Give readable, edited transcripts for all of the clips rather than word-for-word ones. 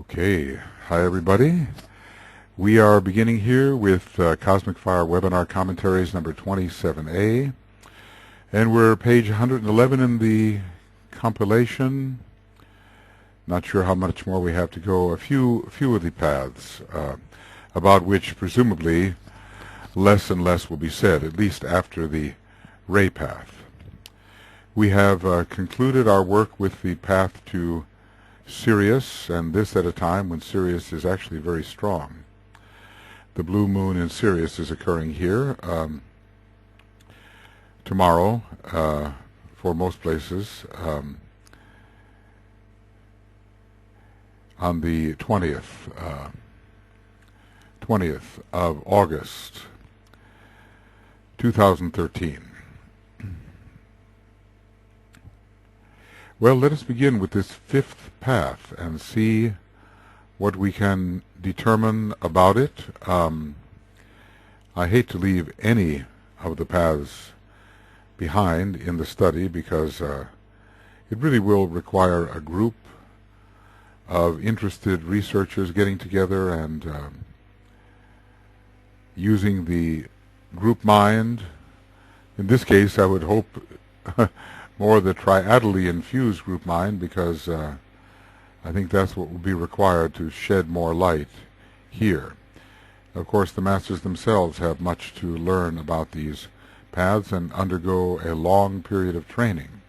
Okay, hi everybody. We are beginning here with Cosmic Fire Webinar Commentaries number 27A, and we're page 111 in the compilation. Not sure how much more we have to go. A few of the paths about which presumably less and less will be said, at least after the ray path. We have concluded our work with the path to Sirius, and this at a time when Sirius is actually very strong. The blue moon in Sirius is occurring here tomorrow for most places on the 20th of August 2013. Well, let us begin with this fifth path and see what we can determine about it. I hate to leave any of the paths behind in the study because it really will require a group of interested researchers getting together and using the group mind. In this case, I would hope more the triadally infused group mind, because I think that's what will be required to shed more light here. Of course, the masters themselves have much to learn about these paths and undergo a long period of training.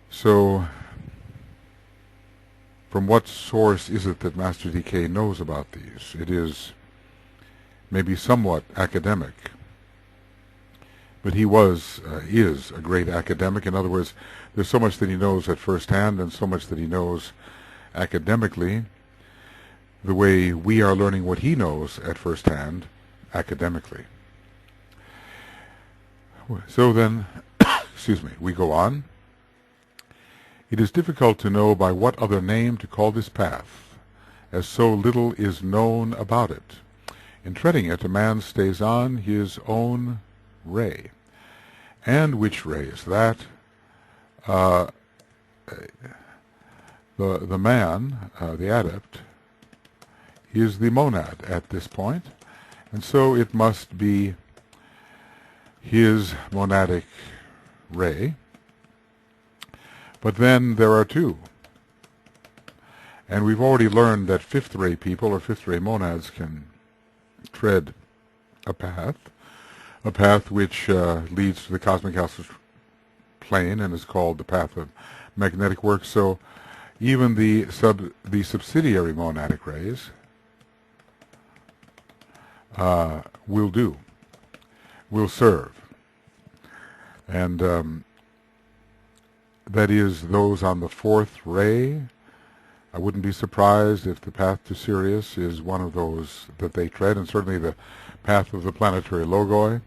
So, from what source is it that Master DK knows about these? It is maybe somewhat academic. But he is a great academic. In other words, there's so much that he knows at first hand and so much that he knows academically, the way we are learning what he knows at first hand academically. So then, excuse me, we go on. It is difficult to know by what other name to call this path, as so little is known about it. In treading it, a man stays on his own ray. And which ray is that? The man, the adept, is the monad at this point, and so it must be his monadic ray. But then there are two, and we've already learned that fifth ray people or fifth ray monads can tread a path which leads to the cosmic astral plane and is called the path of magnetic work. So even the subsidiary monadic rays will serve. And that is those on the fourth ray. I wouldn't be surprised if the path to Sirius is one of those that they tread, and certainly the path of the planetary logoi.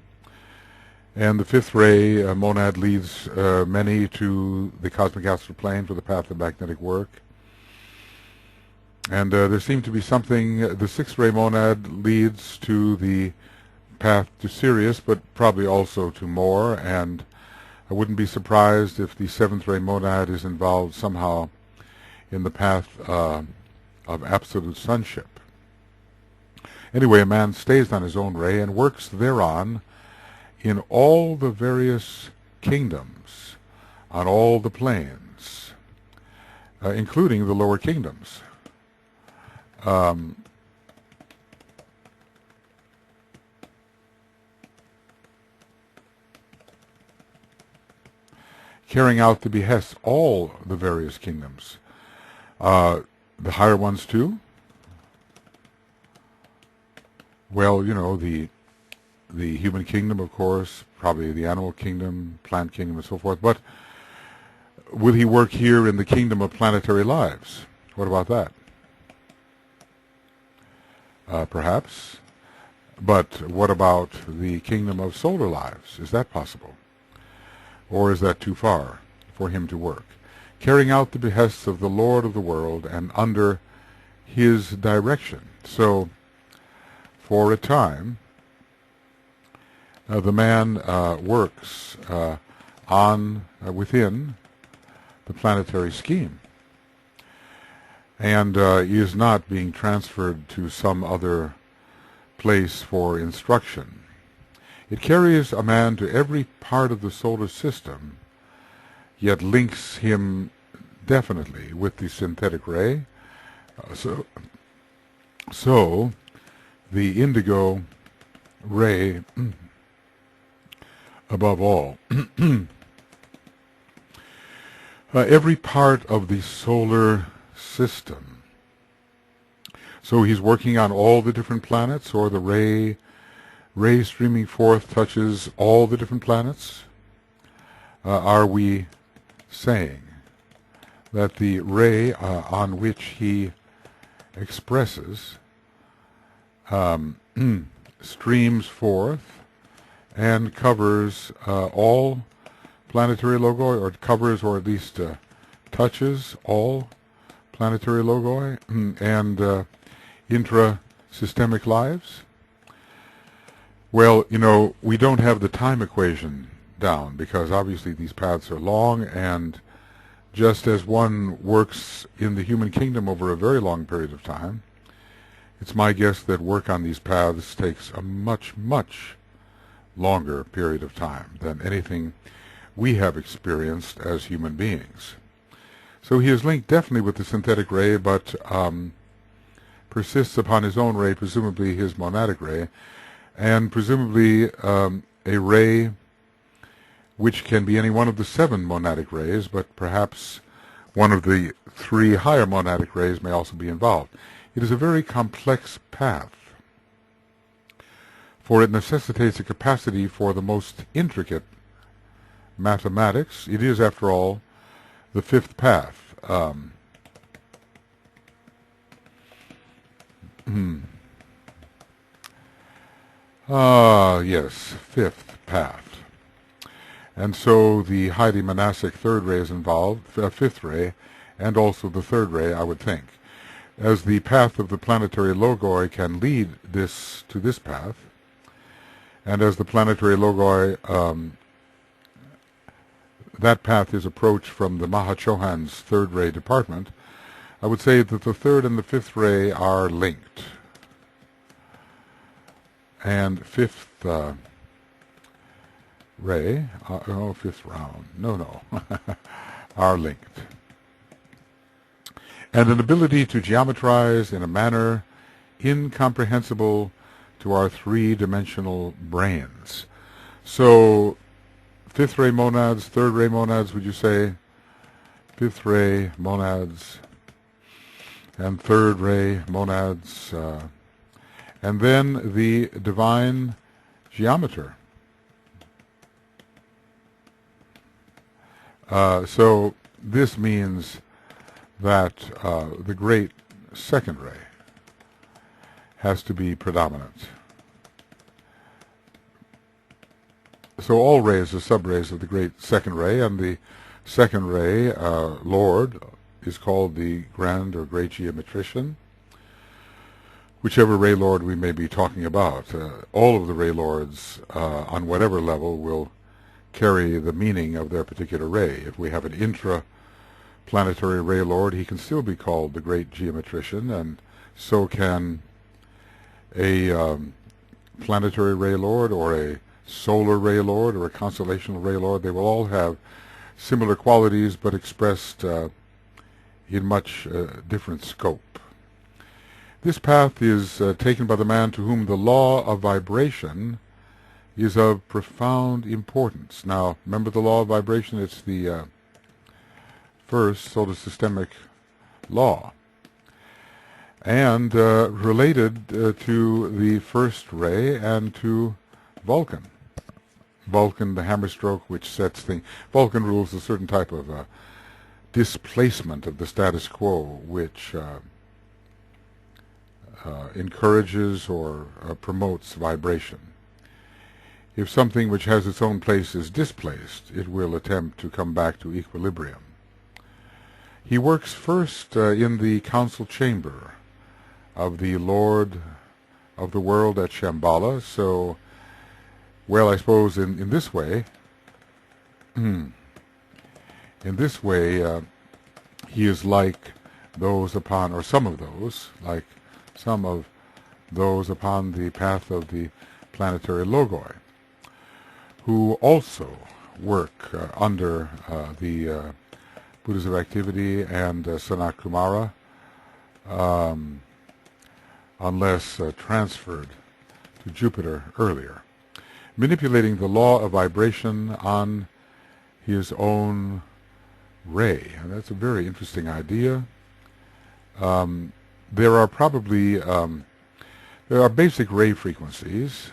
And the fifth ray monad leads many to the cosmic astral plane for the path of magnetic work. And there seems to be something, the sixth ray monad leads to the path to Sirius, but probably also to more. And I wouldn't be surprised if the seventh ray monad is involved somehow in the path of absolute sonship. Anyway, a man stays on his own ray and works thereon in all the various kingdoms, on all the planes, including the lower kingdoms. Carrying out the behests, all the various kingdoms. The higher ones too? Well, you know, the human kingdom, of course, probably the animal kingdom, plant kingdom, and so forth. But will he work here in the kingdom of planetary lives? What about that? Perhaps. But what about the kingdom of solar lives? Is that possible? Or is that too far for him to work? Carrying out the behests of the Lord of the world and under his direction. So, for a time, the man works within the planetary scheme. and is not being transferred to some other place for instruction. It carries a man to every part of the solar system, yet links him definitely with the synthetic ray. So the indigo ray, above all, every part of the solar system. So he's working on all the different planets, or the ray streaming forth touches all the different planets. Are we saying that the ray on which he expresses streams forth and covers all planetary logoi, or covers, or at least touches all planetary logoi and intra-systemic lives? Well, we don't have the time equation down, because obviously these paths are long, and just as one works in the human kingdom over a very long period of time, it's my guess that work on these paths takes a much, much longer period of time than anything we have experienced as human beings. So he is linked definitely with the synthetic ray, but persists upon his own ray, presumably his monadic ray, and presumably a ray which can be any one of the 7 monadic rays, but perhaps one of the 3 higher monadic rays may also be involved. It is a very complex path, for it necessitates a capacity for the most intricate mathematics. It is, after all, the 5th path. Yes, 5th path. And so the highly monastic 3rd ray is involved, 5th ray, and also the 3rd ray, I would think. As the path of the planetary logoi can lead to this path, and as the planetary logoi, that path is approached from the Mahachohan's 3rd ray department, I would say that the 3rd and the 5th ray are linked. And 5th ray, 5th round, no, are linked. And an ability to geometrize in a manner incomprehensible to our 3-dimensional brains. So 5th ray monads, 3rd ray monads, would you say? 5th ray monads and 3rd ray monads, and then the divine geometer. So this means that the great 2nd ray has to be predominant. So all rays are sub-rays of the great 2nd ray, and the 2nd ray, Lord, is called the Grand or Great Geometrician, whichever ray lord we may be talking about. All of the ray lords, on whatever level, will carry the meaning of their particular ray. If we have an intra-planetary ray lord, he can still be called the Great Geometrician, and so can a planetary ray lord, or a solar ray lord, or a constellational ray lord. They will all have similar qualities, but expressed in much different scope. This path is taken by the man to whom the law of vibration is of profound importance. Now, remember the law of vibration? It's the first solar systemic law, and related to the 1st ray and to Vulcan. Vulcan, the hammer stroke, which sets things. Vulcan rules a certain type of displacement of the status quo, which encourages or promotes vibration. If something which has its own place is displaced, it will attempt to come back to equilibrium. He works first in the council chamber of the Lord of the world at Shambhala. So, well, I suppose in this way, he is like those upon, or some of those, like some of those upon the path of the planetary logoi, who also work under the Buddhas of Activity and Sanat Kumara, unless transferred to Jupiter earlier, manipulating the law of vibration on his own ray. And that's a very interesting idea. There are probably there are basic ray frequencies,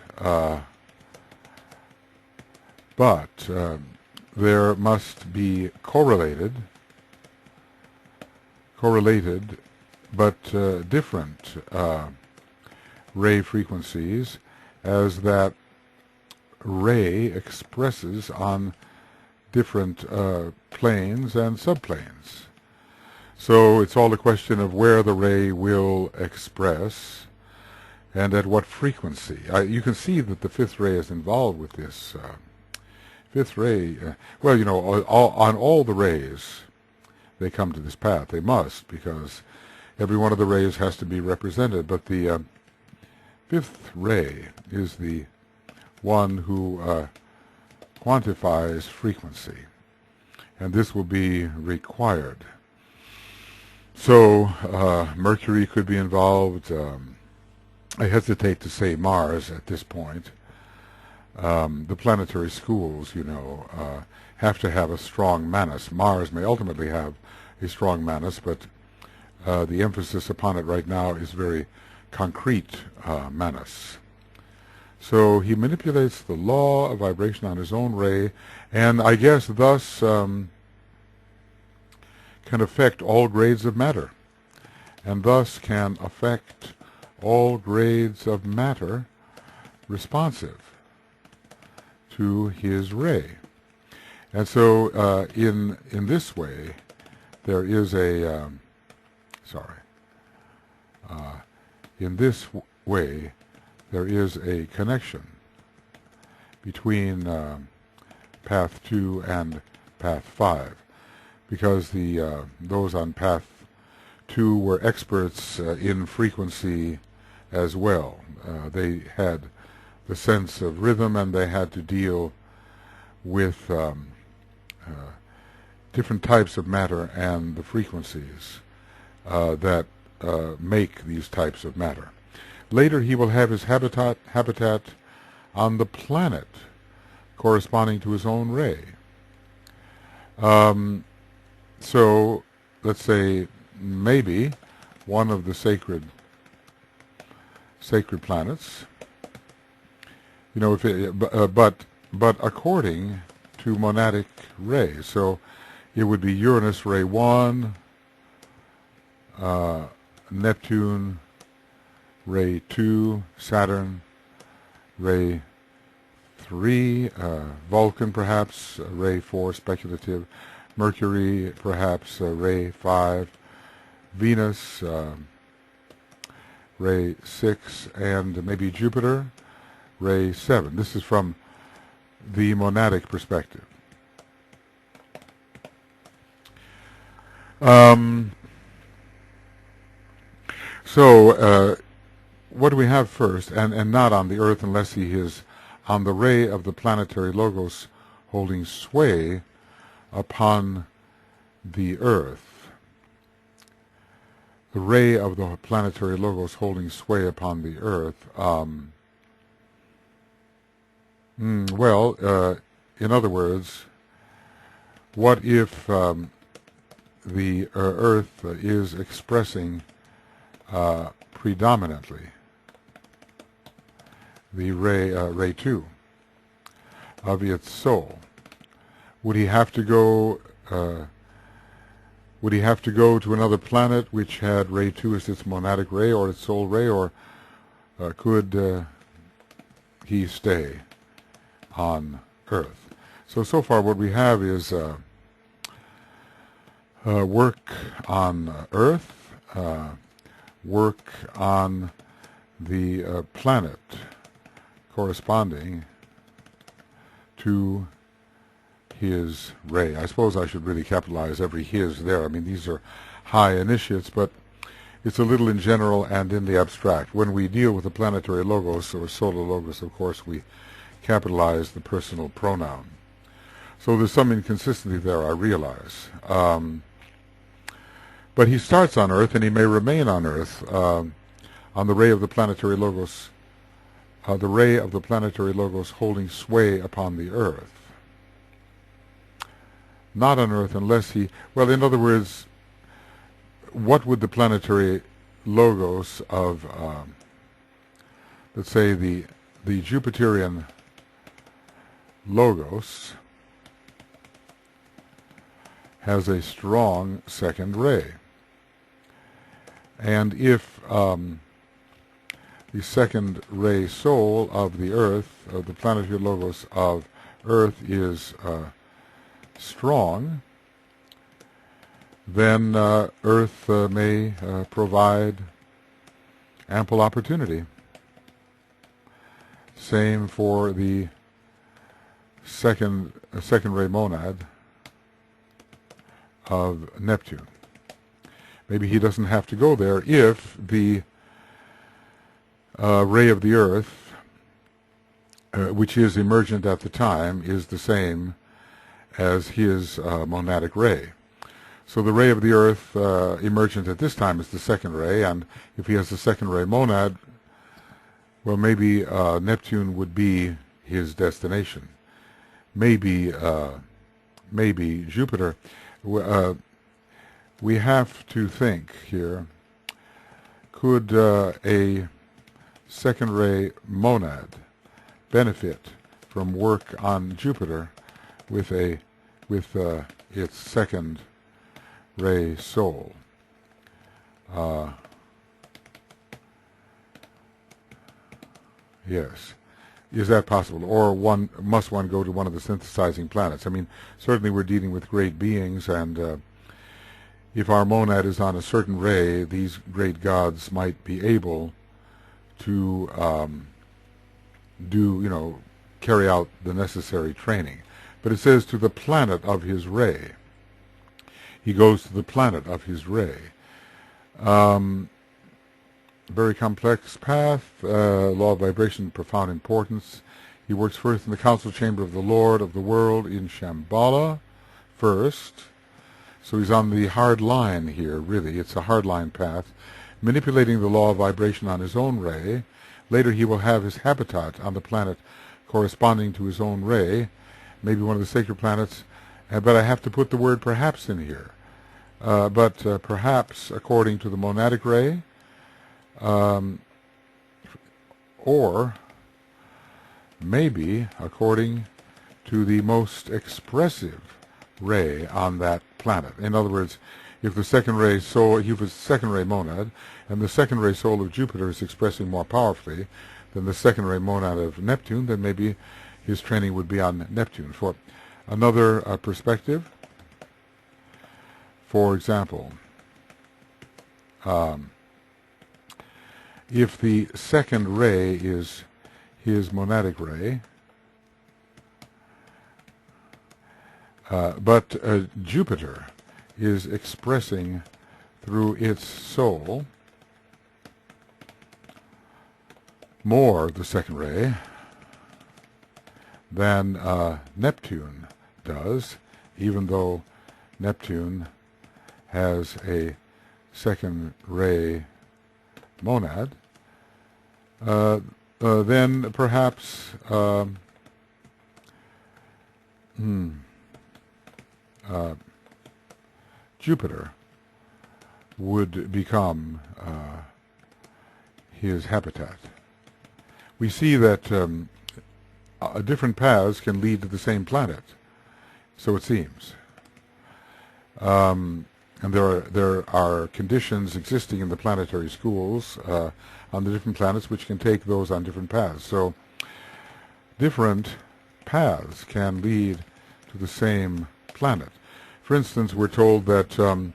but there must be correlated but different ray frequencies, as that ray expresses on different planes and subplanes. So it's all a question of where the ray will express and at what frequency. You can see that the fifth ray is involved with this. Fifth ray, well, you know, on all the rays, they come to this path. They must, because every one of the rays has to be represented. But the fifth ray is the one who quantifies frequency, and this will be required. So Mercury could be involved. I hesitate to say Mars at this point. The planetary schools, you know, have to have a strong manus. Mars may ultimately have a strong manus, but the emphasis upon it right now is very concrete manus. So he manipulates the law of vibration on his own ray, and I guess thus can affect all grades of matter, and thus can affect all grades of matter responsive to his ray. And so in this way there is a in this way there is a connection between path 2 and path 5, because the those on path 2 were experts in frequency as well. They had the sense of rhythm, and they had to deal with different types of matter and the frequencies that make these types of matter. Later he will have his habitat on the planet corresponding to his own ray. So let's say maybe one of the sacred planets, you know, if it, but according to monadic ray. So it would be Uranus ray 1, Neptune ray 2, Saturn ray 3, Vulcan perhaps ray 4, speculative, Mercury perhaps ray 5, Venus ray 6, and maybe Jupiter ray 7. This is from the monadic perspective. So what do we have first? And not on the Earth, unless he is on the ray of the planetary logos holding sway upon the Earth. The ray of the planetary logos holding sway upon the Earth. Well, in other words, what if the Earth is expressing predominantly the ray 2 of its soul? Would he have to go? Would he have to go to another planet which had ray 2 as its monadic ray or its soul ray, or could he stay on Earth? So far what we have is work on Earth, work on the planet corresponding to his ray. I suppose I should really capitalize every his there. I mean, these are high initiates, but it's a little in general and in the abstract. When we deal with the planetary logos or solar logos, of course, we capitalize the personal pronoun. So there's some inconsistency there, I realize. But he starts on Earth, and he may remain on Earth on the ray of the planetary logos, holding sway upon the Earth. Not on Earth unless he, well, in other words, what would the planetary logos of, let's say, the Jupiterian logos has a strong second ray. And if the second ray soul of the Earth, of the planetary logos of Earth, is strong, then Earth may provide ample opportunity. Same for the second ray monad of Neptune. Maybe he doesn't have to go there if the ray of the Earth, which is emergent at the time, is the same as his monadic ray. So the ray of the Earth emergent at this time is the second ray, and if he has the second ray monad, well, maybe Neptune would be his destination. Maybe Jupiter. We have to think here, could a second ray monad benefit from work on Jupiter with its second ray soul? Yes. Is that possible? Or must one go to one of the synthesizing planets? I mean, certainly we're dealing with great beings, and if our monad is on a certain ray, these great gods might be able to carry out the necessary training. But it says to the planet of his ray. He goes to the planet of his ray. Very complex path, law of vibration, profound importance. He works first in the council chamber of the Lord of the world in Shambhala first. So he's on the hard line here, really. It's a hard line path, manipulating the law of vibration on his own ray. Later he will have his habitat on the planet corresponding to his own ray, maybe one of the sacred planets, but I have to put the word perhaps in here. But perhaps according to the monadic ray, or maybe according to the most expressive ray on that planet. In other words, if the second ray soul, if the second ray monad, and the second ray soul of Jupiter is expressing more powerfully than the second ray monad of Neptune, then maybe his training would be on Neptune. For another perspective, for example, if the second ray is his monadic ray, but Jupiter is expressing through its soul more the second ray than Neptune does, even though Neptune has a second ray monad, then perhaps Jupiter would become his habitat. We see that different paths can lead to the same planet, so it seems. And there are conditions existing in the planetary schools on the different planets which can take those on different paths. So different paths can lead to the same planet. For instance, we're told that the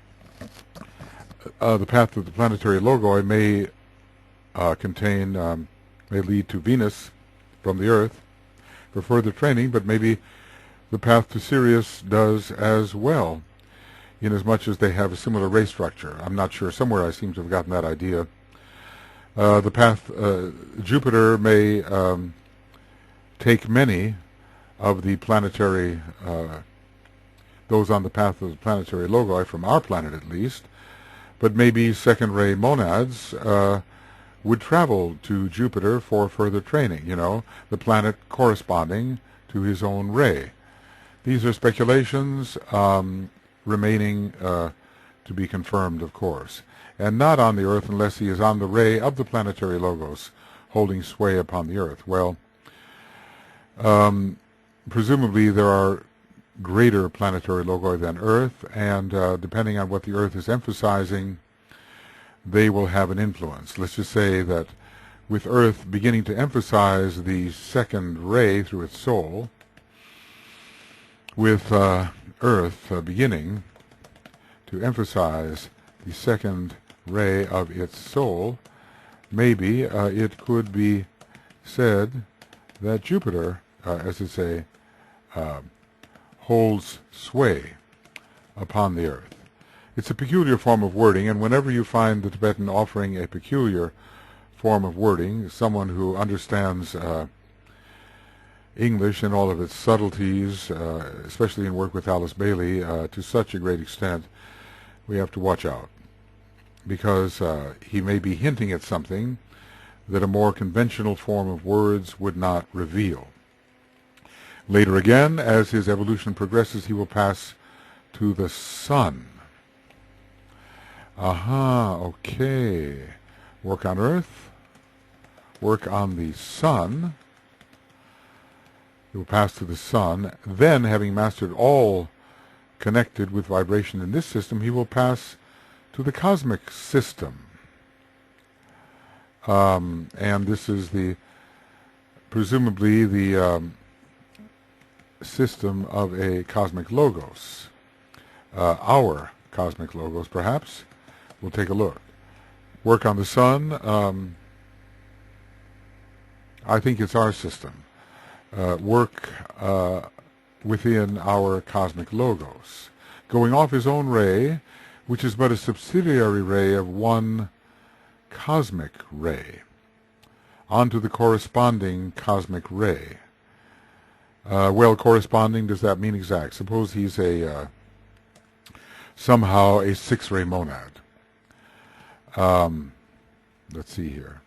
path of the planetary logoi may may lead to Venus from the Earth for further training, but maybe the path to Sirius does as well. in as much as they have a similar ray structure. I'm not sure. Somewhere I seem to have gotten that idea. The path, Jupiter may take many of the planetary, those on the path of the planetary logi, from our planet at least, but maybe second-ray monads would travel to Jupiter for further training, the planet corresponding to his own ray. These are speculations remaining to be confirmed, of course, and not on the Earth unless he is on the ray of the planetary logos holding sway upon the Earth. Well, presumably there are greater planetary logi than Earth, and depending on what the Earth is emphasizing, they will have an influence. Let's just say that with Earth beginning to emphasize the second ray through its soul, with Earth beginning to emphasize the second ray of its soul, maybe it could be said that Jupiter, as I say, holds sway upon the Earth. It's a peculiar form of wording, and whenever you find the Tibetan offering a peculiar form of wording, someone who understands English and all of its subtleties, especially in work with Alice Bailey, to such a great extent, we have to watch out, because he may be hinting at something that a more conventional form of words would not reveal. Later again, as his evolution progresses, he will pass to the sun. Okay. Work on Earth, work on the sun. He will pass to the sun. Then, having mastered all connected with vibration in this system, he will pass to the cosmic system. And this is presumably the system of a cosmic logos. Our cosmic logos, perhaps. We'll take a look. Work on the sun. I think it's our system. Work within our cosmic logos, going off his own ray, which is but a subsidiary ray of one cosmic ray, onto the corresponding cosmic ray. Well, corresponding, does that mean exact? Suppose he's somehow a six-ray monad. Let's see here.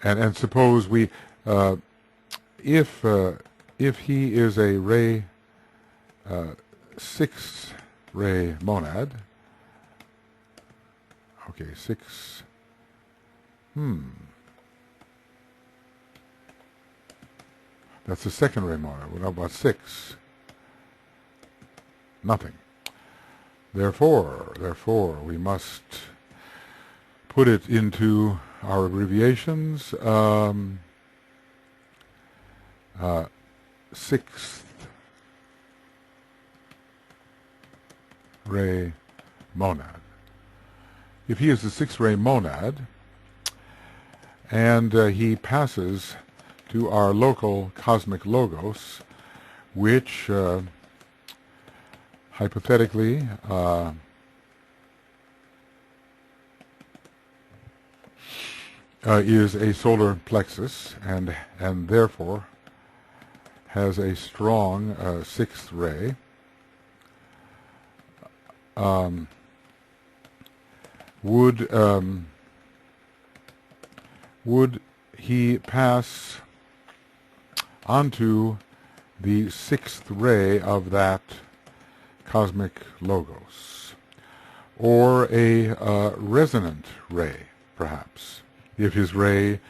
And suppose we, if he is a ray, six-ray monad, okay, six, that's the second ray monad. What about six? Nothing. Therefore, we must put it into our abbreviations. Sixth ray monad. If he is a six-ray monad, and he passes to our local cosmic logos, which hypothetically is a solar plexus, and therefore has a strong sixth ray. Would he pass onto the sixth ray of that cosmic logos, or a resonant ray, perhaps, if his ray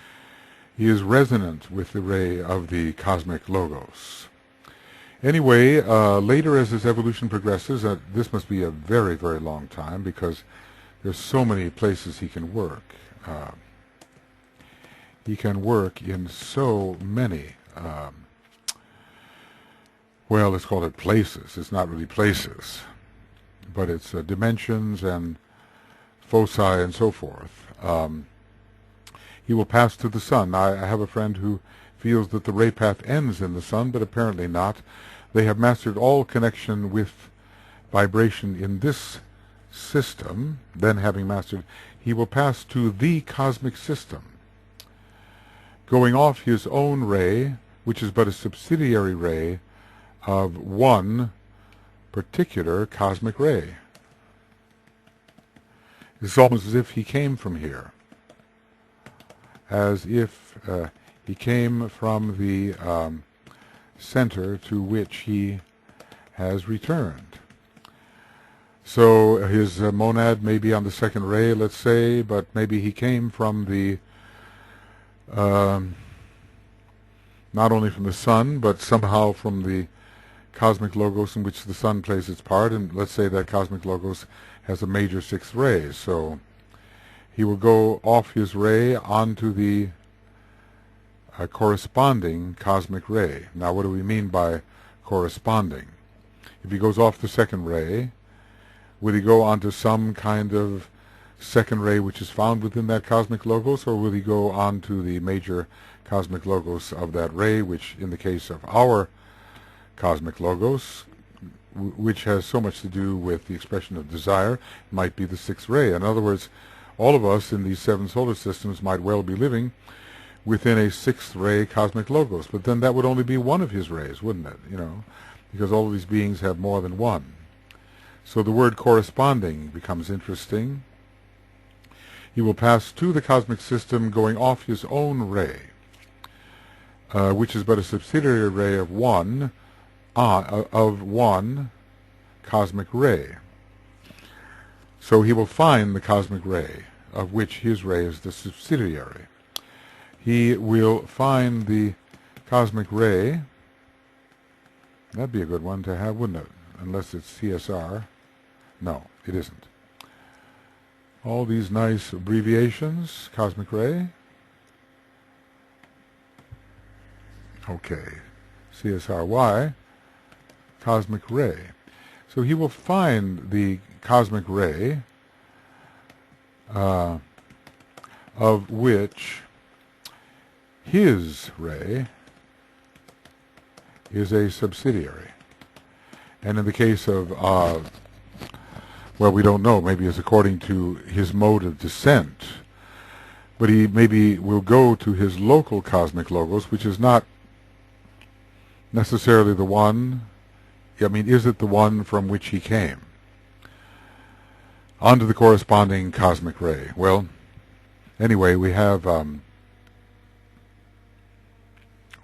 is resonant with the ray of the cosmic logos? Anyway, later as his evolution progresses, this must be a very, very long time, because there's so many places he can work. He can work in so many, well, let's call it places. It's not really places, but it's dimensions and foci and so forth. He will pass to the sun. I have a friend who feels that the ray path ends in the sun, but apparently not. They have mastered all connection with vibration in this system, then having mastered, he will pass to the cosmic system, going off his own ray, which is but a subsidiary ray of one particular cosmic ray. It's almost as if he came from here, as if he came from the center to which he has returned. So his monad may be on the second ray, let's say, but maybe he came from the not only from the sun, but somehow from the cosmic logos in which the sun plays its part, and let's say that cosmic logos has a major sixth ray. So he will go off his ray onto the corresponding cosmic ray. Now, what do we mean by corresponding? If he goes off the second ray, will he go onto some kind of second ray which is found within that cosmic logos, or will he go on to the major cosmic logos of that ray, which in the case of our cosmic logos, which has so much to do with the expression of desire, might be the sixth ray. In other words, all of us in these 7 solar systems might well be living within a sixth ray cosmic logos, but then that would only be one of his rays, wouldn't it? Because all of these beings have more than one. So the word corresponding becomes interesting. He will pass to the cosmic system going off his own ray, which is but a subsidiary ray of one cosmic ray. So he will find the cosmic ray, of which his ray is the subsidiary. He will find the cosmic ray. That'd be a good one to have, wouldn't it? Unless it's CSR. No, it isn't. All these nice abbreviations. Cosmic ray. Okay. CSRY. Cosmic ray. So he will find the cosmic ray of which his ray is a subsidiary. And in the case of, well, we don't know, maybe it's according to his mode of descent, but he maybe will go to his local cosmic logos, which is not necessarily the one, I mean, is it the one from which he came? Onto the corresponding cosmic ray. Well, anyway, we have,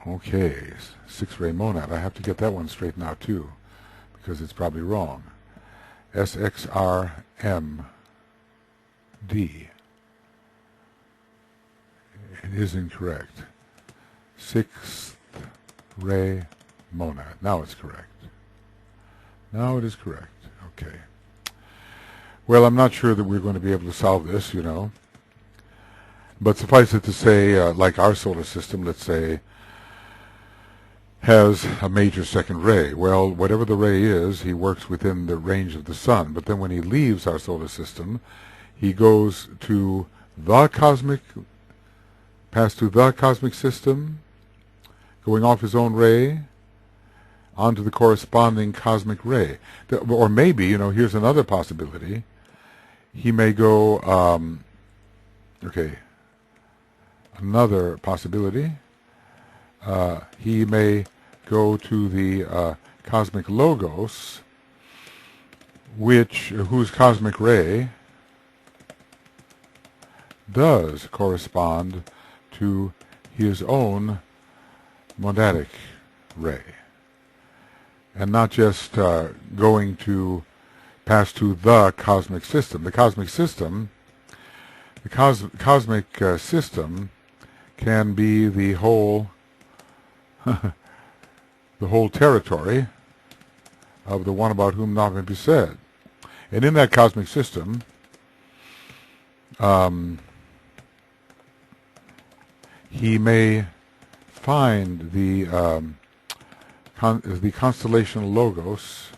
okay, six-ray monad. I have to get that one straightened out too, because it's probably wrong. SXRMD. It is incorrect. Sixth ray monad. Now it's correct. Now it is correct. Okay. Well, I'm not sure that we're going to be able to solve this, But suffice it to say, like our solar system, let's say, has a major second ray. Well, whatever the ray is, he works within the range of the sun. But then when he leaves our solar system, he goes to the cosmic, past to the cosmic system, going off his own ray, onto the corresponding cosmic ray. Or maybe, here's another possibility. He may go, another possibility. He may go to the cosmic logos, whose cosmic ray does correspond to his own monadic ray, and not just going to pass to the cosmic system. The cosmic system, system can be the whole the whole territory of the one about whom not may be said. And in that cosmic system, he may find the constellation Logos,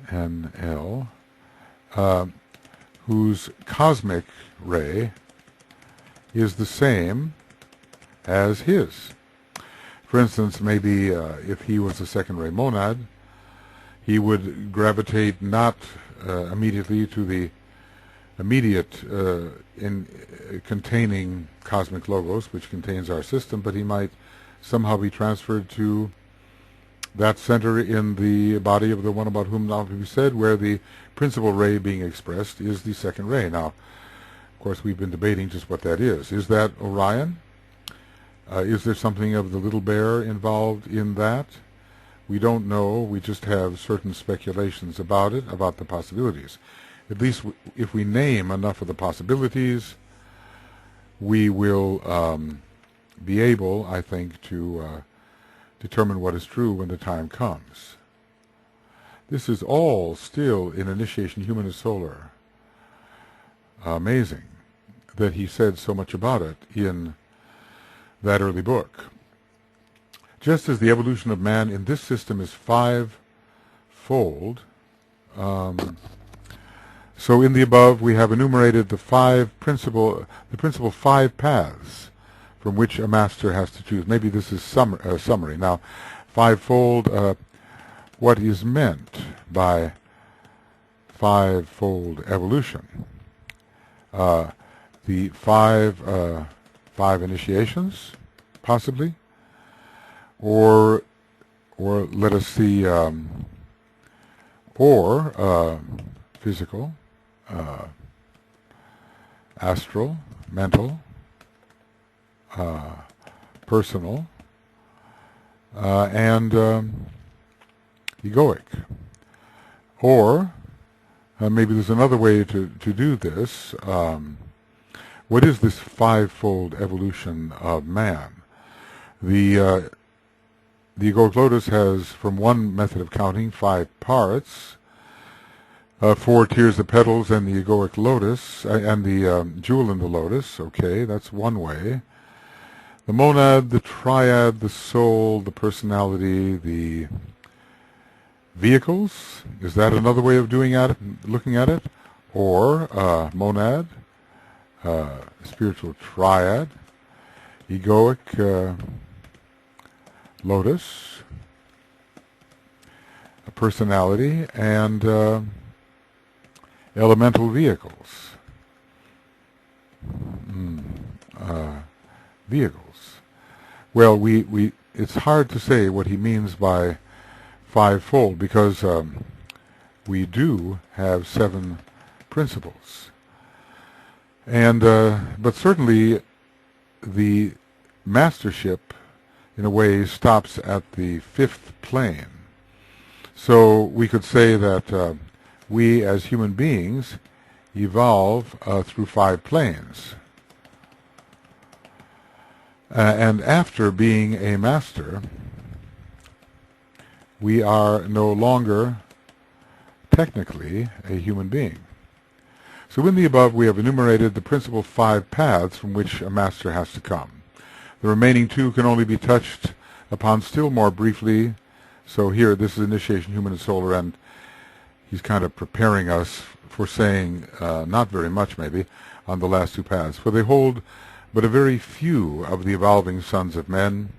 NL, whose cosmic ray is the same as his. For instance, maybe if he was a second ray monad, he would gravitate not immediately to the immediate containing cosmic logos, which contains our system, but he might somehow be transferred to that center in the body of the one about whom now we said, where the principal ray being expressed is the second ray. Now, of course, we've been debating just what that is. Is that Orion? Is there something of the little bear involved in that? We don't know. We just have certain speculations about it, about the possibilities. At least if we name enough of the possibilities, we will be able, I think, to determine what is true when the time comes. This is all still in Initiation Human and Solar. Amazing that he said so much about it in that early book. Just as the evolution of man in this system is fivefold, so in the above we have enumerated the principal five paths from which a master has to choose. Maybe this is summary. Now, fivefold, what is meant by fivefold evolution? The five initiations, possibly, or let us see, physical, astral, mental, personal, and egoic. Or maybe there's another way to do this. What is this fivefold evolution of man? The egoic lotus has, from one method of counting, 5 parts, 4 tiers of petals, and the egoic lotus, and the jewel in the lotus. Okay, that's one way. The monad, the triad, the soul, the personality, the vehicles. Is that another way of looking at it? Or monad, spiritual triad, egoic lotus, a personality, and elemental vehicles. Vehicles. Well, it's hard to say what he means by fivefold, because we do have 7 principles. And but certainly the mastership, in a way, stops at the 5th plane. So we could say that we as human beings evolve through 5 planes. And after being a master, we are no longer technically a human being. So in the above we have enumerated the principal 5 paths from which a master has to come. The remaining 2 can only be touched upon still more briefly. So here, this is Initiation Human and Solar, and he's kind of preparing us for saying not very much maybe on the last 2 paths. For they hold but a very few of the evolving sons of men,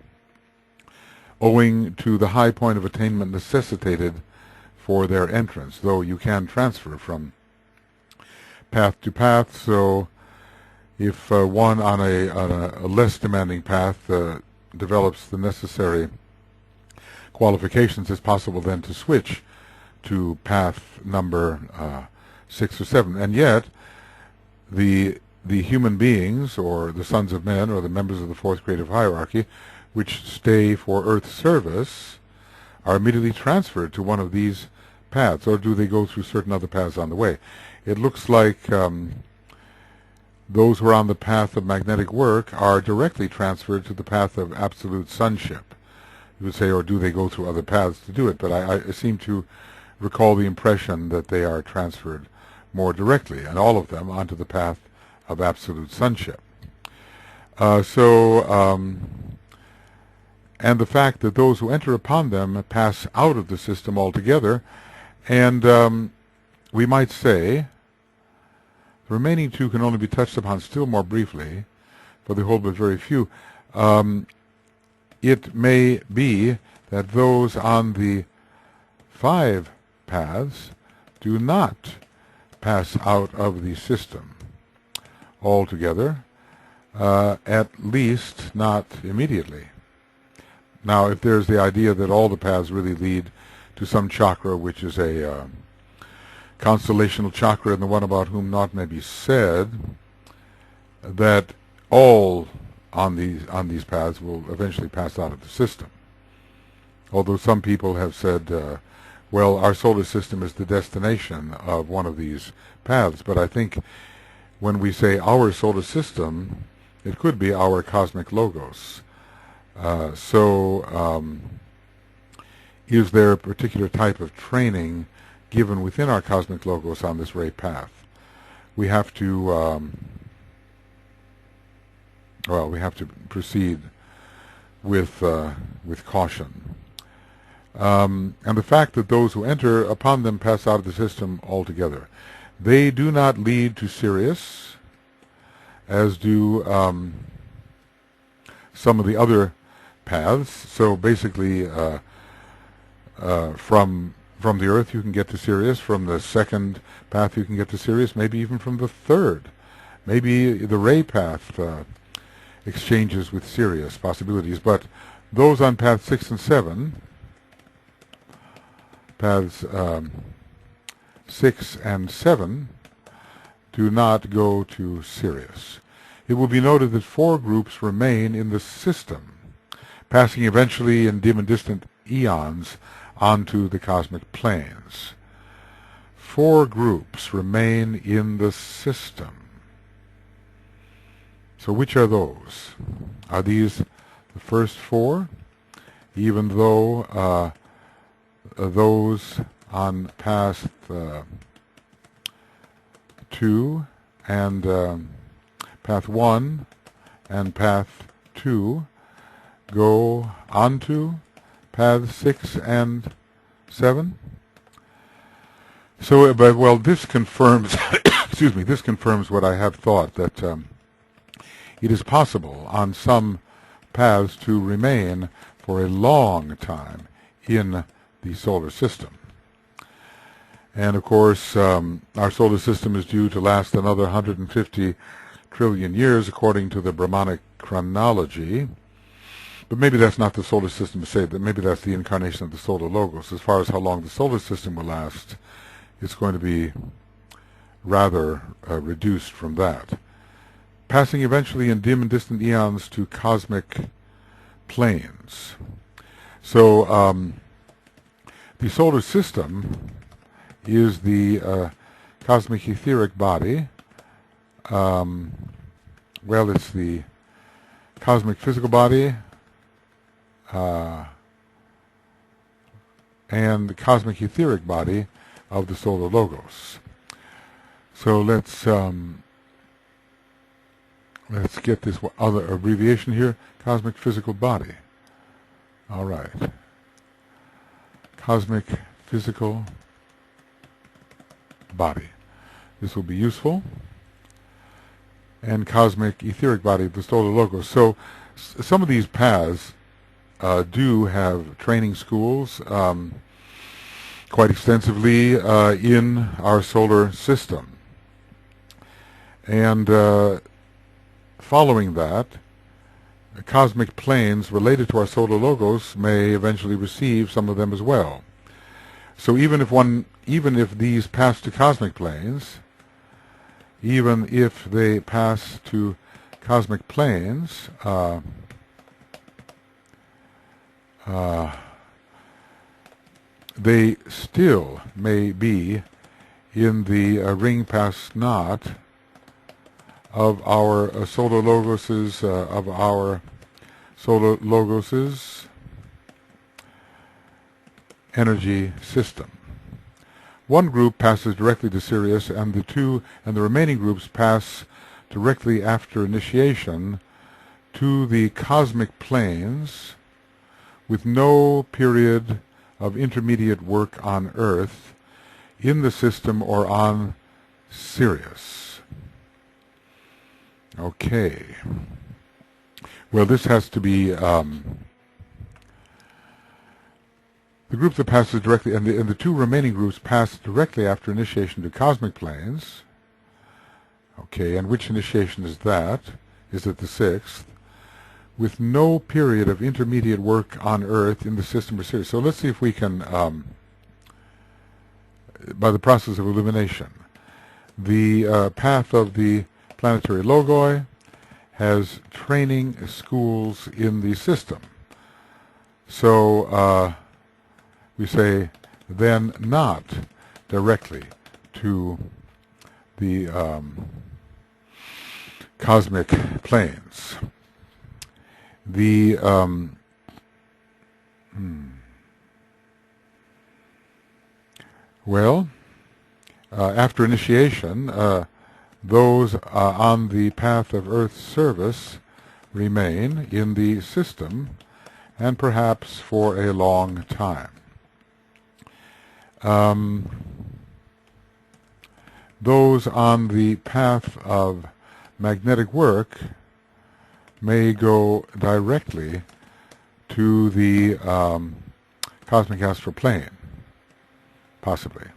owing to the high point of attainment necessitated for their entrance, though you can transfer from path to path. So if one on a less demanding path develops the necessary qualifications, it's possible then to switch to path number 6 or 7. And yet the human beings, or the sons of men, or the members of the 4th creative hierarchy, which stay for Earth service, are immediately transferred to one of these paths, or do they go through certain other paths on the way? It looks like those who are on the path of magnetic work are directly transferred to the path of absolute sonship. You would say, or do they go through other paths to do it? But I seem to recall the impression that they are transferred more directly, and all of them, onto the path of absolute sonship. And the fact that those who enter upon them pass out of the system altogether, and we might say the remaining 2 can only be touched upon still more briefly, for they hold but very few. It may be that those on the 5 paths do not pass out of the system altogether, at least not immediately. Now, if there's the idea that all the paths really lead to some chakra, which is a constellational chakra, and the one about whom naught may be said, that all on these paths will eventually pass out of the system. Although some people have said, well, our solar system is the destination of one of these paths, but I think when we say our solar system, it could be our cosmic logos. Is there a particular type of training given within our cosmic logos on this ray path? We have to, we have to proceed with caution. And the fact that those who enter upon them pass out of the system altogether. They do not lead to Sirius, as do some of the other paths. So basically, from the Earth you can get to Sirius, from the second path you can get to Sirius, maybe even from the third. Maybe the ray path exchanges with Sirius possibilities, but those on path 6 and 7, paths 6 and 7, do not go to Sirius. It will be noted that 4 groups remain in the system, passing eventually in dim and distant eons onto the cosmic planes. 4 groups remain in the system. So which are those? Are these the first 4? Even though those on path 2 and path 1 and path 2 go onto paths 6 and 7. So, well, this confirms, excuse me, this confirms what I have thought, that it is possible on some paths to remain for a long time in the solar system. And of course, our solar system is due to last another 150 trillion years according to the Brahmanic chronology. But maybe that's not the solar system to say, that maybe that's the incarnation of the solar logos. As far as how long the solar system will last, it's going to be rather reduced from that. Passing eventually in dim and distant eons to cosmic planes. So the solar system is the cosmic etheric body. Well, it's the cosmic physical body and the cosmic etheric body of the solar logos. So let's get this other abbreviation here. Cosmic physical body. All right. Cosmic physical body. This will be useful. And cosmic etheric body of the solar logos. So some of these paths do have training schools quite extensively in our solar system. And following that, cosmic planes related to our solar logos may eventually receive some of them as well. So even if these pass to cosmic planes, even if they pass to cosmic planes, they still may be in the ring past naught of our solar logoses, energy system. One group passes directly to Sirius, and the remaining groups pass directly after initiation to the cosmic planes, with no period of intermediate work on Earth, in the system, or on Sirius. Okay. Well, this has to be The group that passes directly, and the two remaining groups pass directly after initiation to cosmic planes. Okay, and which initiation is that? Is it the sixth? With no period of intermediate work on Earth in the system or series. So let's see if we can, by the process of elimination, the path of the planetary logoi has training schools in the system. So we say then not directly to the cosmic planes. The well, after initiation, those on the path of Earth's service remain in the system, and perhaps for a long time. Those on the path of magnetic work may go directly to the cosmic astral plane, possibly.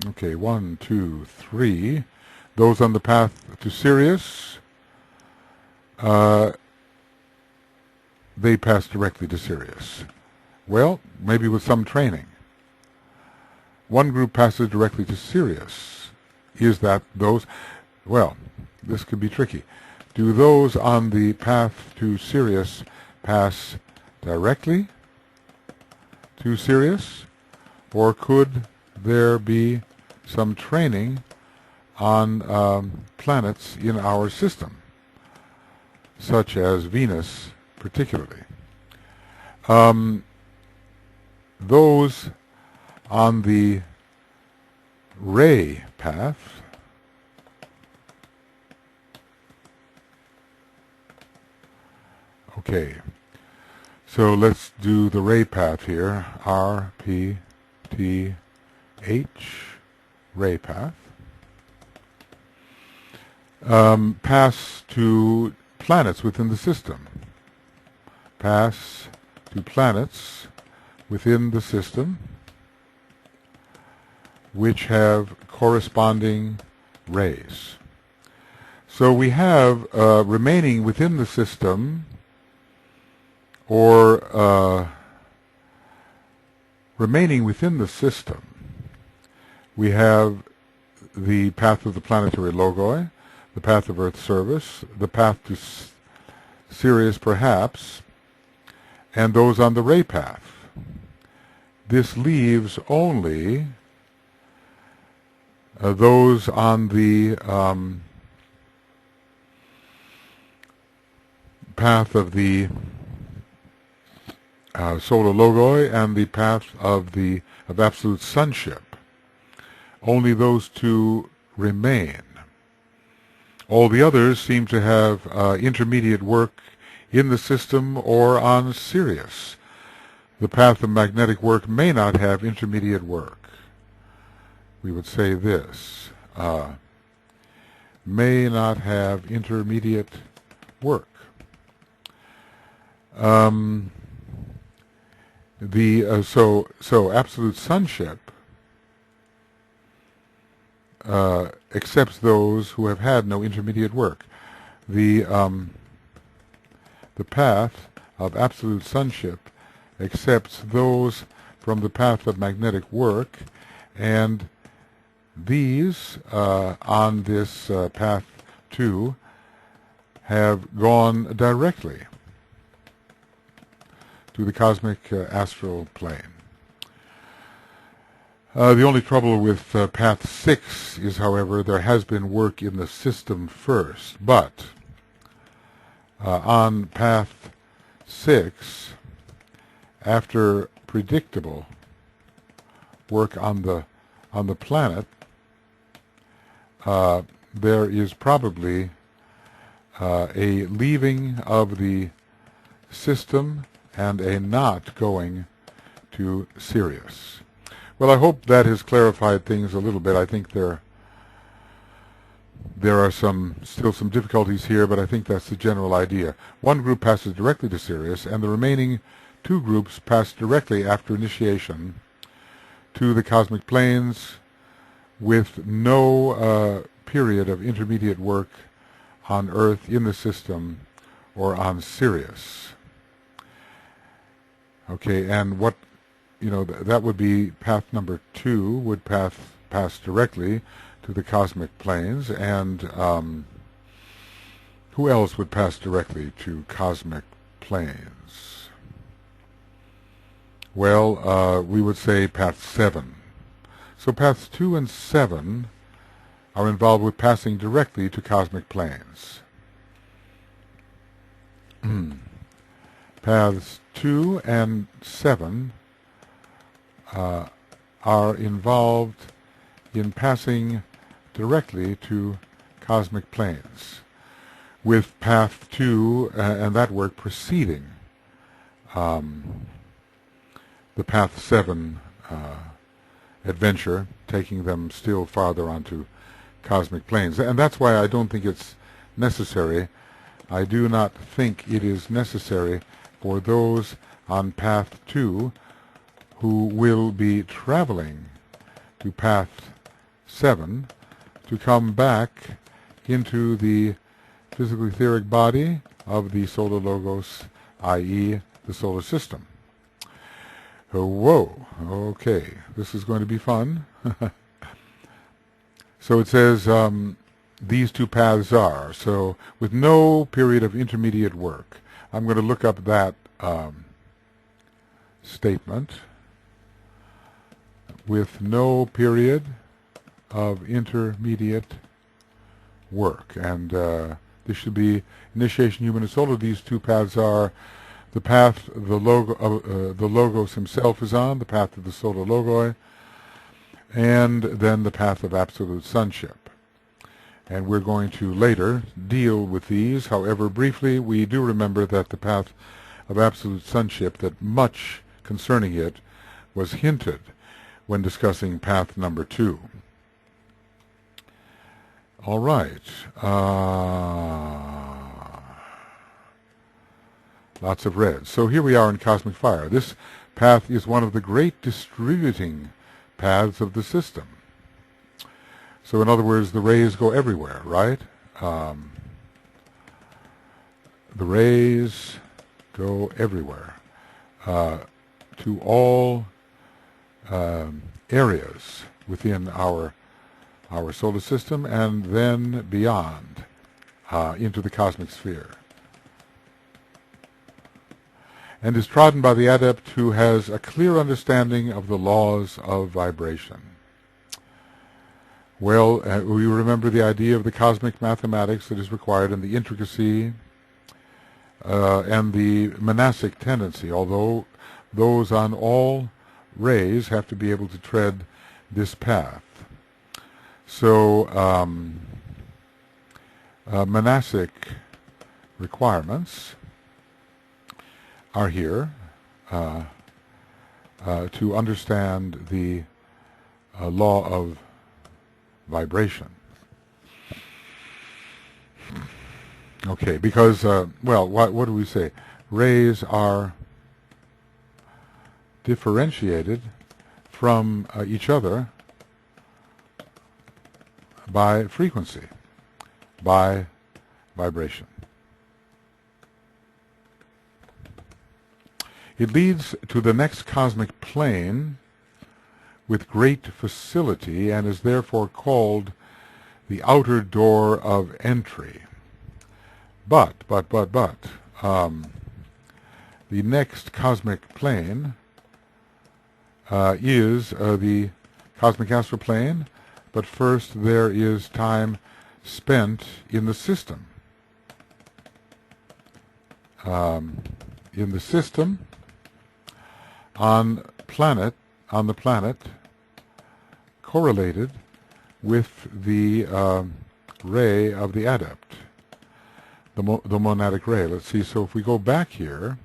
Okay, 1, 2, 3. Those on the path to Sirius, they pass directly to Sirius. Well, maybe with some training. One group passes directly to Sirius. Is that those? Well, this could be tricky. Do those on the path to Sirius pass directly to Sirius? Or could there be some training on planets in our system, such as Venus particularly? Those on the ray path okay, so let's do the ray path here. R, P, T, H, ray path. Pass to planets within the system. Pass to planets within the system which have corresponding rays. So we have remaining within the system, or remaining within the system, we have the path of the planetary logoi, the path of Earth service, the path to Sirius perhaps, and those on the ray path. This leaves only those on the path of the solar logoi and the path of absolute sonship. Only those two remain. All the others seem to have intermediate work in the system or on Sirius. The path of magnetic work may not have intermediate work. We would say this, may not have intermediate work. So absolute sonship accepts those who have had no intermediate work. The path of absolute sonship accepts those from the path of magnetic work, and these on this path 2 have gone directly to the cosmic astral plane. The only trouble with path 6 is, however, there has been work in the system first, but on path 6, after predictable work on the planet, there is probably a leaving of the system and a not going to Sirius. Well, I hope that has clarified things a little bit. I think they're there are still some difficulties here, but I think that's the general idea. One group passes directly to Sirius, and the remaining two groups pass directly after initiation to the cosmic planes with no period of intermediate work on Earth, in the system, or on Sirius. Okay, and what, that would be path number 2 would pass directly to the cosmic planes, and who else would pass directly to cosmic planes? Well, we would say path 7. So paths 2 and 7 are involved with passing directly to cosmic planes. Paths 2 and 7 are involved in passing directly to cosmic planes, with path 2 and that work preceding the path 7 adventure, taking them still farther onto cosmic planes. And that's why I don't think it's necessary. I do not think it is necessary for those on path 2 who will be traveling to path 7 to come back into the physical etheric body of the solar logos, i.e. the solar system. Whoa, okay, this is going to be fun. So it says these two paths are, so with no period of intermediate work. I'm going to look up that statement. With no period of intermediate work. And this should be initiation, human and solar. These two paths are the path the Logos himself is on, the path of the solar logoi, and then the path of absolute sonship. And we're going to later deal with these. However, briefly, we do remember that the path of absolute sonship, that much concerning it was hinted when discussing path number 2. All right. Lots of red. So here we are in cosmic fire. This path is one of the great distributing paths of the system. So in other words, the rays go everywhere, right? The rays go everywhere to all areas within our solar system, and then beyond into the cosmic sphere, and is trodden by the adept who has a clear understanding of the laws of vibration. Well, we remember the idea of the cosmic mathematics that is required, and the intricacy and the monastic tendency, although those on all rays have to be able to tread this path. So monastic requirements are here to understand the law of vibration. Okay, because, well, what do we say? Rays are differentiated from each other by frequency, by vibration. It leads to the next cosmic plane with great facility, and is therefore called the outer door of entry. But, the next cosmic plane is the cosmic astral plane, but first there is time spent in the system. In the system, on the planet, correlated with the ray of the adept, the monadic ray. Let's see, so if we go back here,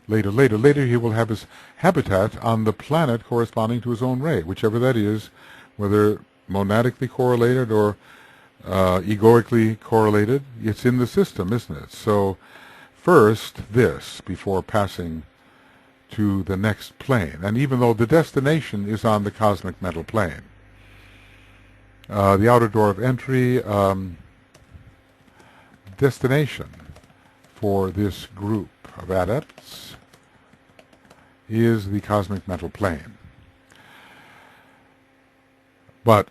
Later he will have his habitat on the planet corresponding to his own ray, whichever that is, whether monadically correlated or egoically correlated. It's in the system, isn't it? So first this before passing to the next plane. And even though the destination is on the cosmic mental plane, the outer door of entry, destination for this group of adepts is the cosmic mental plane. But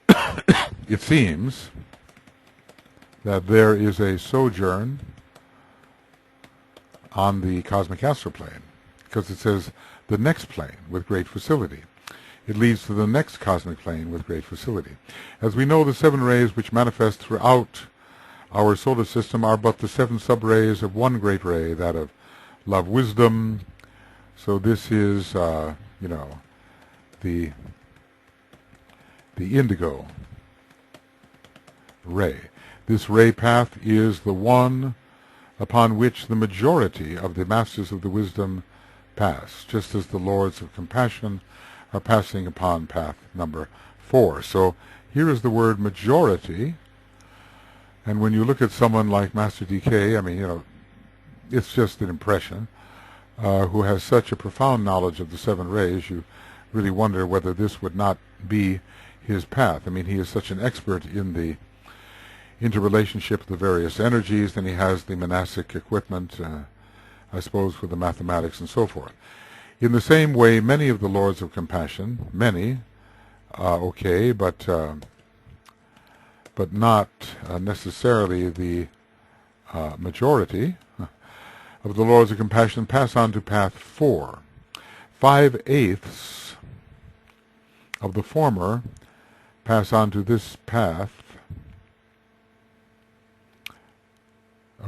it seems that there is a sojourn on the cosmic astral plane, because it says the next plane with great facility. It leads to the next cosmic plane with great facility. As we know, the 7 rays which manifest throughout our solar system are but the 7 sub-rays of one great ray, that of love, wisdom. So this is, the indigo ray. This ray path is the one upon which the majority of the masters of the wisdom pass, just as the lords of compassion are passing upon path number 4. So here is the word majority. And when you look at someone like Master DK, I mean, it's just an impression, who has such a profound knowledge of the 7 rays, you really wonder whether this would not be his path. I mean, he is such an expert in the interrelationship of the various energies, and he has the monastic equipment, I suppose, for the mathematics and so forth. In the same way, many of the lords of compassion, okay, but not necessarily the majority of the lords of compassion, pass on to path 4. 5/8 of the former pass on to this path,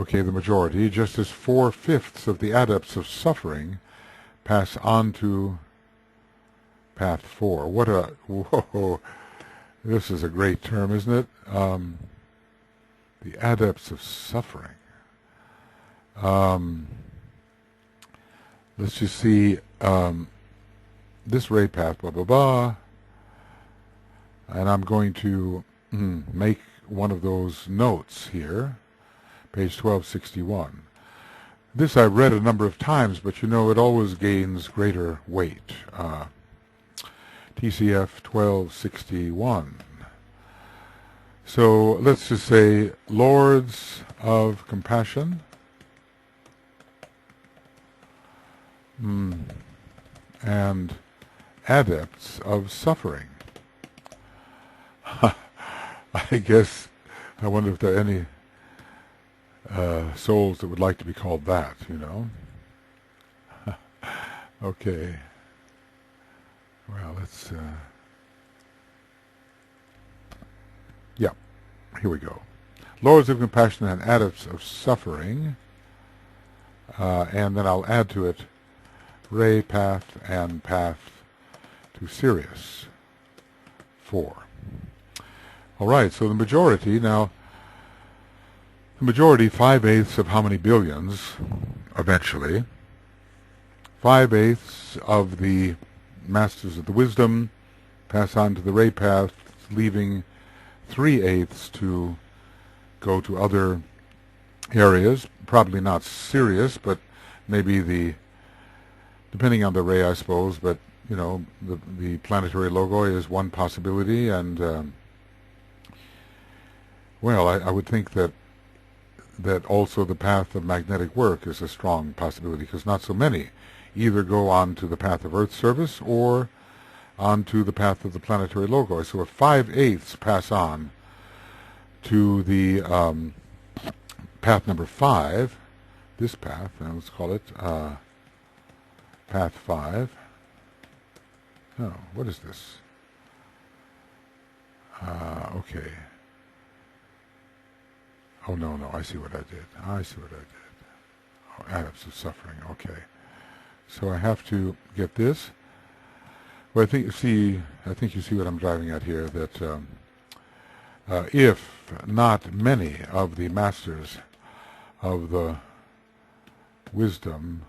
okay, the majority, just as 4/5 of the adepts of suffering pass on to path 4. What a, whoa, this is a great term, isn't it? The adepts of suffering. Let's just see, this ray path, blah, blah, blah. And I'm going to make one of those notes here, page 1261. This I've read a number of times, but it always gains greater weight. TCF 1261. So let's just say lords of compassion and adepts of suffering. I guess, I wonder if there are any souls that would like to be called that, Okay. Well, let's, yeah, here we go. Lords of compassion and adepts of suffering, and then I'll add to it ray path and path to Sirius 4. All right, so the majority, now, the majority, 5/8 of how many billions, eventually? 5/8 of the masters of the wisdom pass on to the ray path, leaving 3/8 to go to other areas, probably not Sirius, but maybe depending on the ray, I suppose, but, the planetary logo is one possibility, and, well, I would think that also the path of magnetic work is a strong possibility, because not so many either go on to the path of Earth service or onto the path of the planetary logo. So if 5/8 pass on to the path number 5, this path, and let's call it path 5. Oh, what is this? Okay. Oh, no, I see what I did. Oh, adepts of suffering, okay. So I have to get this. Well, I think you see what I'm driving at here, that if not many of the masters of the wisdom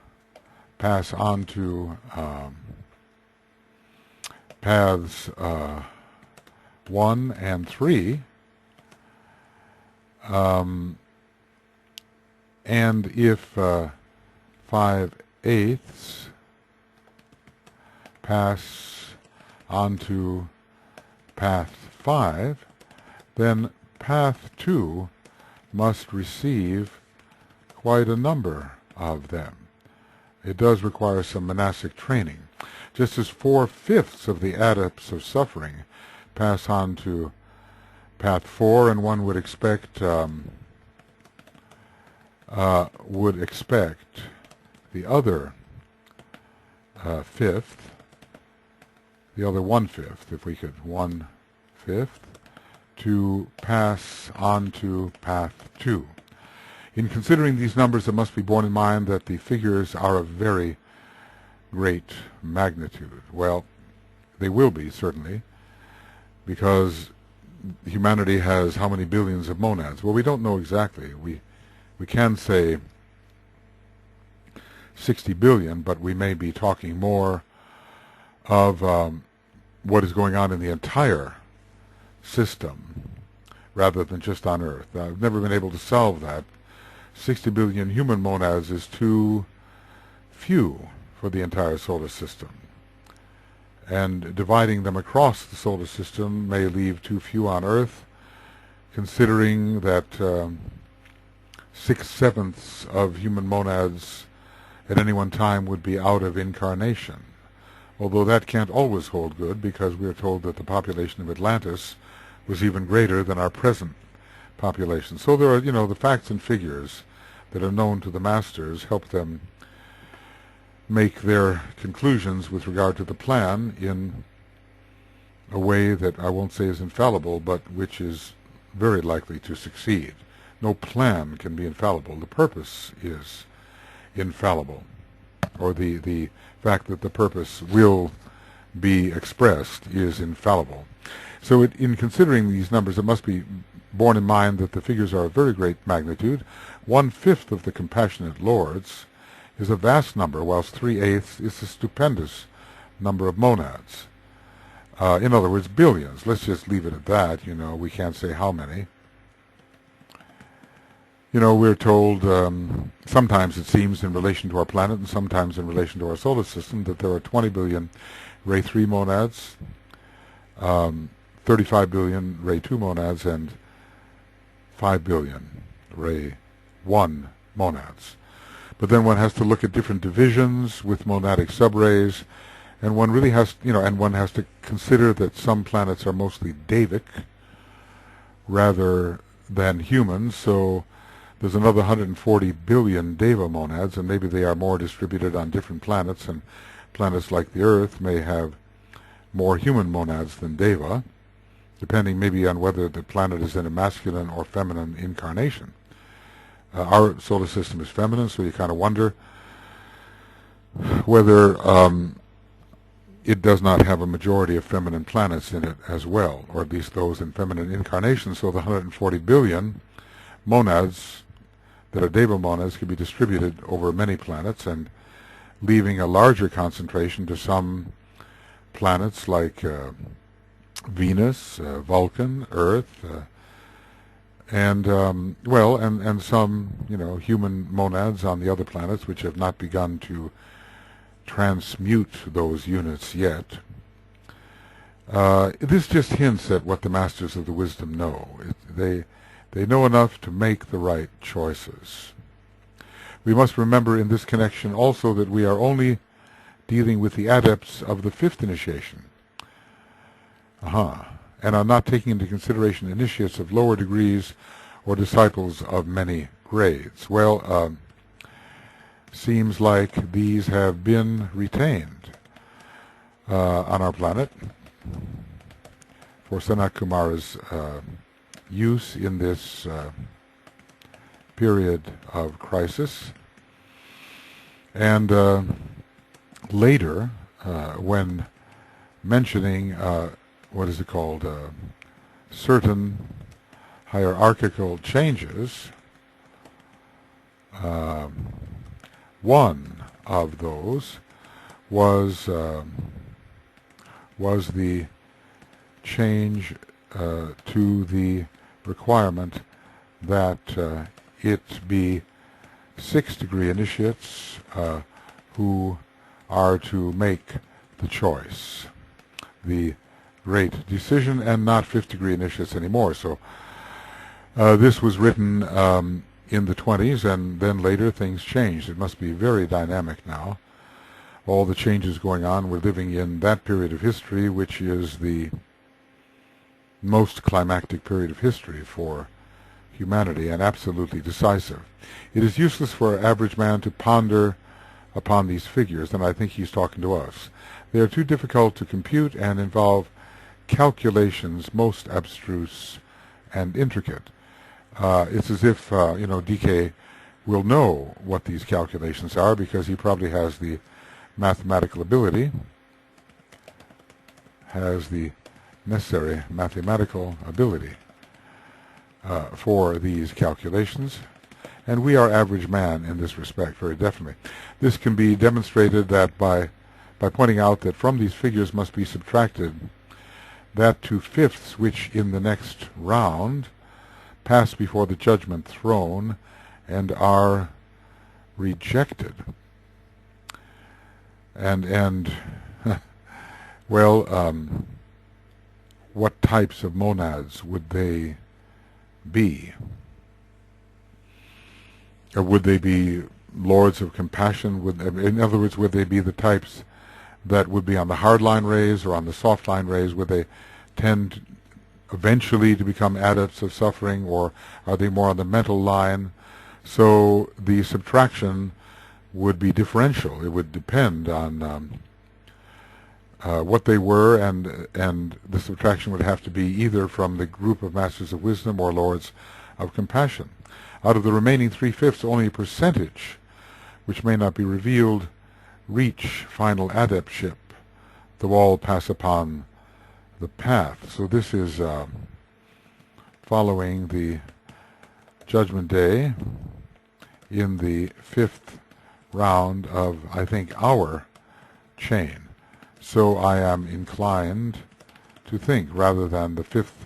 pass on to paths 1 and 3, and if 5/8 pass on to path 5, then path 2 must receive quite a number of them. It does require some monastic training. Just as 4/5 of the adepts of suffering pass on to path 4, and one would expect the other fifth, the other 1/5, if we could, 1/5, to pass on to path 2. In considering these numbers, it must be borne in mind that the figures are of very great magnitude. Well, they will be, certainly, because humanity has how many billions of monads? Well, we don't know exactly. We can say 60 billion, but we may be talking more of what is going on in the entire system rather than just on Earth. I've never been able to solve that. 60 billion human monads is too few for the entire solar system, and dividing them across the solar system may leave too few on Earth, considering that 6/7 of human monads at any one time would be out of incarnation, although that can't always hold good, because we are told that the population of Atlantis was even greater than our present population. So there are, the facts and figures that are known to the masters help them make their conclusions with regard to the plan in a way that I won't say is infallible, but which is very likely to succeed. No plan can be infallible. The purpose is infallible, or the fact that the purpose will be expressed is infallible. So in considering these numbers, it must be borne in mind that the figures are of very great magnitude. 1/5 of the compassionate lords is a vast number, whilst 3/8 is a stupendous number of monads. In other words, billions. Let's just leave it at that. We can't say how many. We're told sometimes, it seems, in relation to our planet and sometimes in relation to our solar system, that there are 20 billion Ray 3 monads, 35 billion Ray 2 monads, and 5 billion Ray 1 monads. But then one has to look at different divisions with monadic subrays, and one really has, and one has to consider that some planets are mostly Davic rather than human, so there's another 140 billion Deva monads, and maybe they are more distributed on different planets, and planets like the Earth may have more human monads than Deva, depending maybe on whether the planet is in a masculine or feminine incarnation. Our solar system is feminine, so you kind of wonder whether it does not have a majority of feminine planets in it as well, or at least those in feminine incarnation. So the 140 billion monads that are Deva monads could be distributed over many planets, and leaving a larger concentration to some planets like Venus, Vulcan, Earth, and some human monads on the other planets, which have not begun to transmute those units yet. This just hints at what the masters of the wisdom know. They know enough to make the right choices. We must remember in this connection also that we are only dealing with the adepts of the 5th initiation, and are not taking into consideration initiates of lower degrees or disciples of many grades. Well, seems like these have been retained on our planet for Sanat Kumara's use in this period of crisis. And later, when mentioning certain hierarchical changes, one of those was the change to the requirement that it be 6-degree initiates who are to make the choice, the great decision, and not 5th-degree initiates anymore. So this was written in the 20s, and then later things changed. It must be very dynamic now. All the changes going on, we're living in that period of history, which is the most climactic period of history for humanity, and absolutely decisive. It is useless for an average man to ponder upon these figures, and I think he's talking to us. They are too difficult to compute and involve calculations most abstruse and intricate. It's as if, DK will know what these calculations are because he probably has the mathematical ability, has the necessary mathematical ability for these calculations, and we are average man in this respect, very definitely. This can be demonstrated that by pointing out that from these figures must be subtracted that 2/5 which in the next round pass before the judgment throne and are rejected. And well, what types of monads would they be? Or would they be lords of compassion? In other words, would they be the types that would be on the hardline rays or on the soft line rays? Would they tend eventually to become adepts of suffering, or are they more on the mental line? So the subtraction would be differential. It would depend on what they were, and the subtraction would have to be either from the group of Masters of Wisdom or Lords of Compassion. Out of the remaining 3/5, only a percentage, which may not be revealed, reach final adeptship, though all pass upon the path. So this is following the Judgment Day in the 5th round of, I think, our chain. So I am inclined to think, rather than the 5th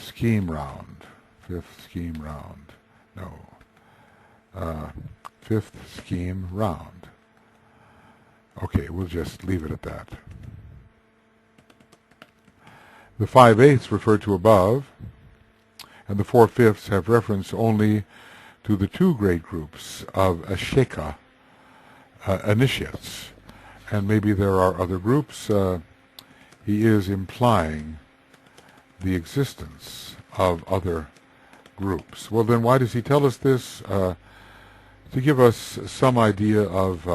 scheme round. 5th scheme round. No. 5th scheme round. Okay, we'll just leave it at that. The 5/8 referred to above, and the 4/5 have reference only to the 2 great groups of Asheka initiates. And maybe there are other groups. He is implying the existence of other groups. Well, then why does he tell us this? To give us some idea of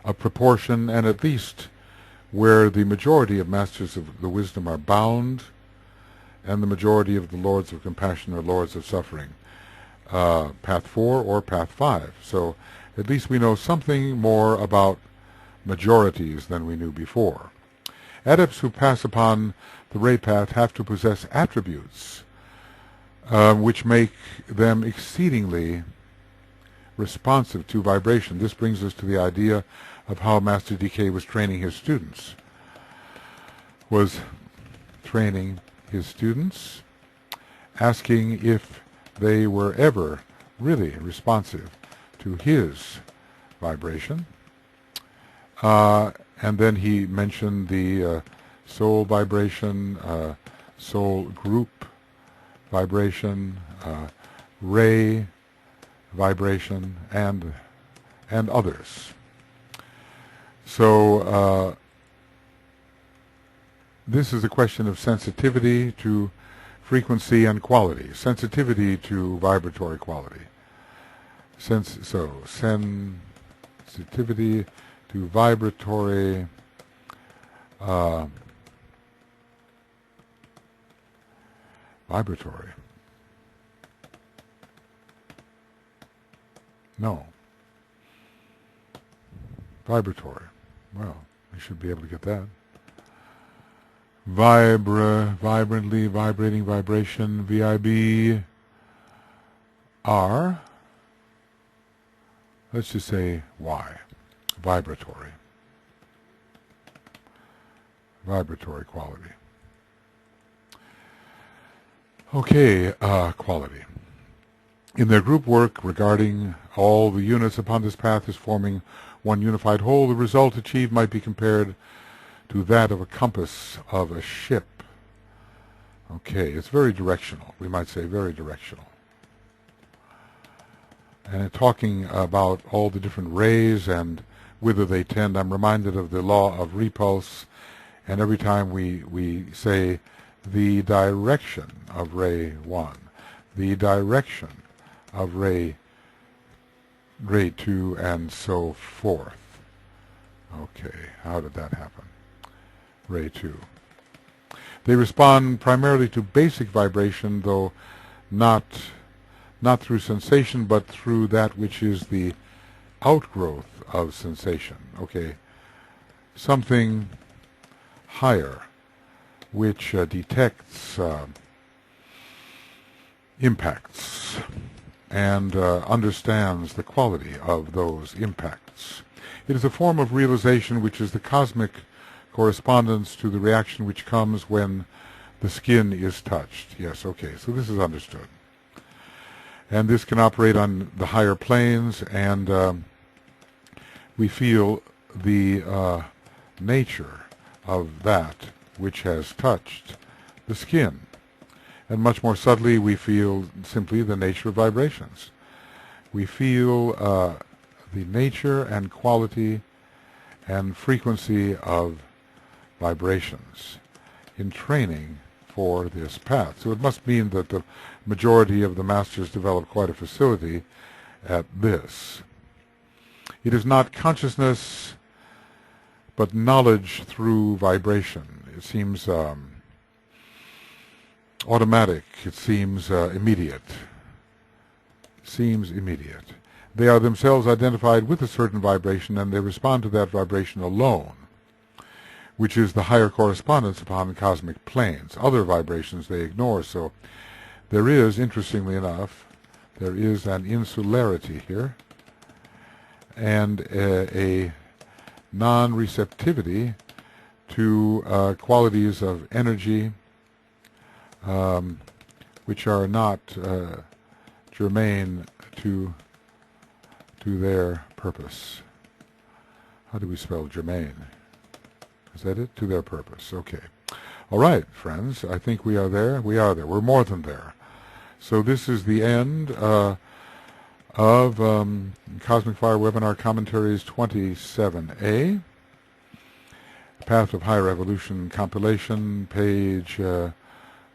a proportion, and at least where the majority of Masters of the Wisdom are bound, and the majority of the Lords of Compassion are Lords of Suffering. Path 4 or Path 5. So at least we know something more about majorities than we knew before. Adepts who pass upon the ray path have to possess attributes which make them exceedingly responsive to vibration. This brings us to the idea of how Master DK was training his students. Asking if they were ever really responsive to his vibration. And then he mentioned the soul vibration, soul group vibration, ray vibration, and others. So this is a question of sensitivity to frequency and quality, sensitivity to vibratory quality. Sensitivity to vibratory vibratory. Well, we should be able to get that. Vibrantly, vibrating vibration, VIB. are, let's just say Y, vibratory. Vibratory quality. Okay, quality. In their group work regarding all the units upon this path as forming one unified whole, the result achieved might be compared to that of a compass of a ship. Okay, it's very directional. We might say very directional. And in talking about all the different rays and whither they tend, I'm reminded of the law of repulse. And every time we say the direction of ray 1, the direction of ray 2, and so forth. Okay, how did that happen? Ray 2. They respond primarily to basic vibration, though not through sensation, but through that which is the outgrowth of sensation. Okay, something higher, which detects impacts and understands the quality of those impacts. It is a form of realization which is the cosmic correspondence to the reaction which comes when the skin is touched. Yes, okay, so this is understood. And this can operate on the higher planes, and we feel the nature of that which has touched the skin. And much more subtly, we feel simply the nature of vibrations. We feel the nature and quality and frequency of vibrations in training for this path. So it must mean that the majority of the masters develop quite a facility at this. It is not consciousness, but knowledge through vibration. It seems automatic. It seems immediate. They are themselves identified with a certain vibration, and they respond to that vibration alone, which is the higher correspondence upon cosmic planes. Other vibrations they ignore. So there is, interestingly enough, there is an insularity here, and a non-receptivity to qualities of energy which are not germane to their purpose. How do we spell germane? Is that it? To their purpose. Okay. All right, friends. I think we are there. We are there. We're more than there. So this is the end of Cosmic Fire Webinar Commentaries 27A. Path of Higher Evolution Compilation, page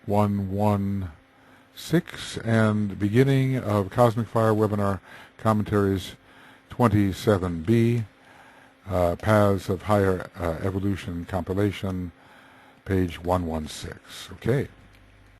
116, and beginning of Cosmic Fire Webinar Commentaries 27B, Paths of Higher Evolution Compilation, page 116. Okay.